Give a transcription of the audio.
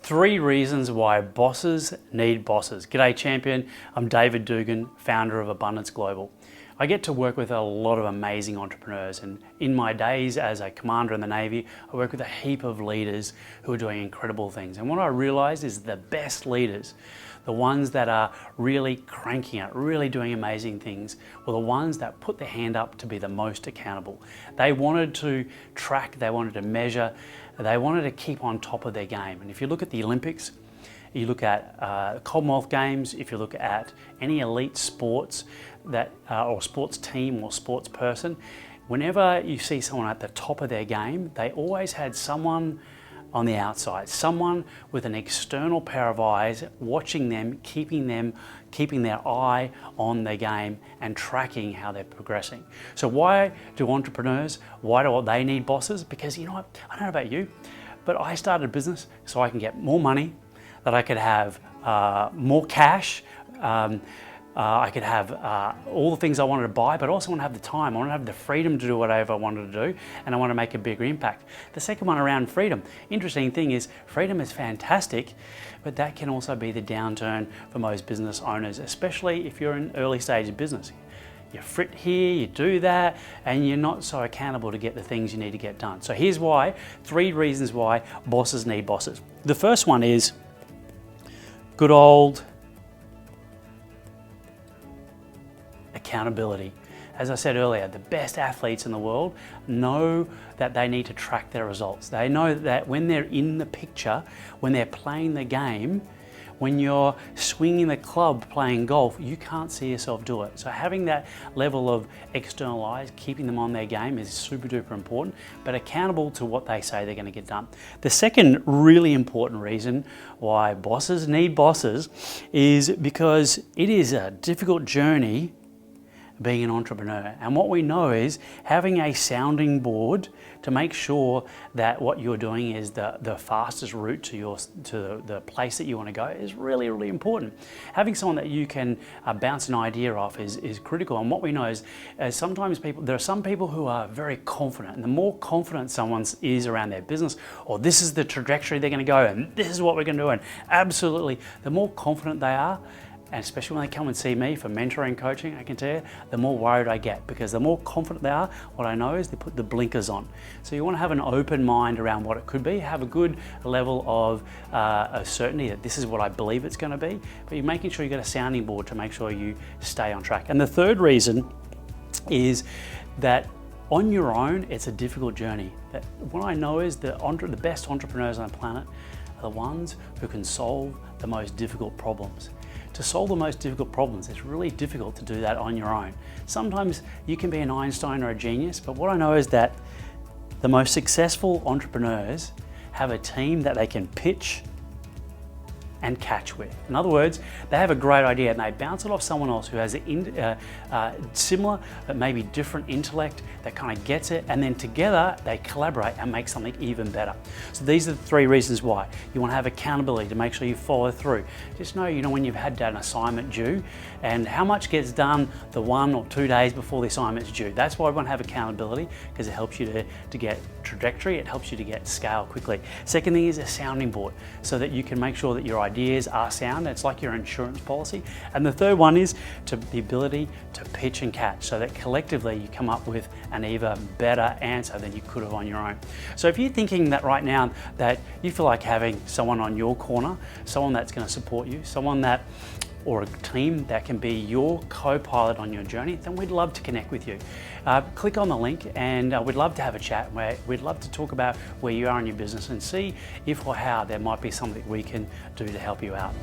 3 reasons why bosses need bosses. G'day champion, I'm David Dugan, founder of Abundance Global. I get to work with a lot of amazing entrepreneurs, and in my days as a commander in the Navy, I work with a heap of leaders who are doing incredible things. And what I realized is the best leaders, the ones that are really cranking it, really doing amazing things, were the ones that put their hand up to be the most accountable. They wanted to track, they wanted to measure, they wanted to keep on top of their game. And if you look at the Olympics, you look at Commonwealth Games, if you look at any elite sports that, or sports team or sports person, whenever you see someone at the top of their game, they always had someone on the outside, someone with an external pair of eyes watching them, keeping their eye on their game and tracking how they're progressing. So why do entrepreneurs, why do they need bosses? Because you know what, I don't know about you, but I started a business so I can get more money, that I could have more cash, I could have all the things I wanted to buy, but I also want to have the time. I want to have the freedom to do whatever I wanted to do, and I want to make a bigger impact. The second one around freedom. Interesting thing is, freedom is fantastic, but that can also be the downturn for most business owners, especially if you're in early stage of business. You frit here, you do that, and you're not so accountable to get the things you need to get done. So here's why, 3 reasons why bosses need bosses. The first one is good old accountability. As I said earlier, the best athletes in the world know that they need to track their results. They know that when they're in the picture, when they're playing the game, when you're swinging the club playing golf, you can't see yourself do it. So having that level of external eyes, keeping them on their game is super duper important, but accountable to what they say they're going to get done. The second really important reason why bosses need bosses is because it is a difficult journey being an entrepreneur. And what we know is having a sounding board to make sure that what you're doing is the fastest route to the place that you want to go is really, really important. Having someone that you can bounce an idea off is critical. And what we know is sometimes there are some people who are very confident, and the more confident someone is around their business, or this is the trajectory they're going to go, and this is what we're going to do, and absolutely, the more confident they are, and especially when they come and see me for mentoring, coaching, I can tell you, the more worried I get, because the more confident they are, what I know is they put the blinkers on. So you want to have an open mind around what it could be, have a good level of certainty that this is what I believe it's going to be, but you're making sure you've got a sounding board to make sure you stay on track. And the third reason is that on your own, it's a difficult journey. What I know is the best entrepreneurs on the planet are the ones who can solve the most difficult problems. To solve the most difficult problems, it's really difficult to do that on your own. Sometimes you can be an Einstein or a genius, but what I know is that the most successful entrepreneurs have a team that they can pitch and catch with. In other words, they have a great idea and they bounce it off someone else who has a similar but maybe different intellect that kind of gets it, and then together they collaborate and make something even better. So these are the 3 reasons why. You want to have accountability to make sure you follow through. Just know, when you've had an assignment due and how much gets done the 1 or 2 days before the assignment's due. That's why we want to have accountability, because it helps you to get trajectory, it helps you to get scale quickly. Second thing is a sounding board, so that you can make sure that your ideas are sound. It's like your insurance policy. And the third one is the ability to pitch and catch, so that collectively you come up with an even better answer than you could have on your own. So if you're thinking that right now that you feel like having someone on your corner, someone that's going to support you, or a team that can be your co-pilot on your journey, then we'd love to connect with you. Click on the link and we'd love to have a chat. We'd love to talk about where you are in your business and see if or how there might be something we can do to help you out.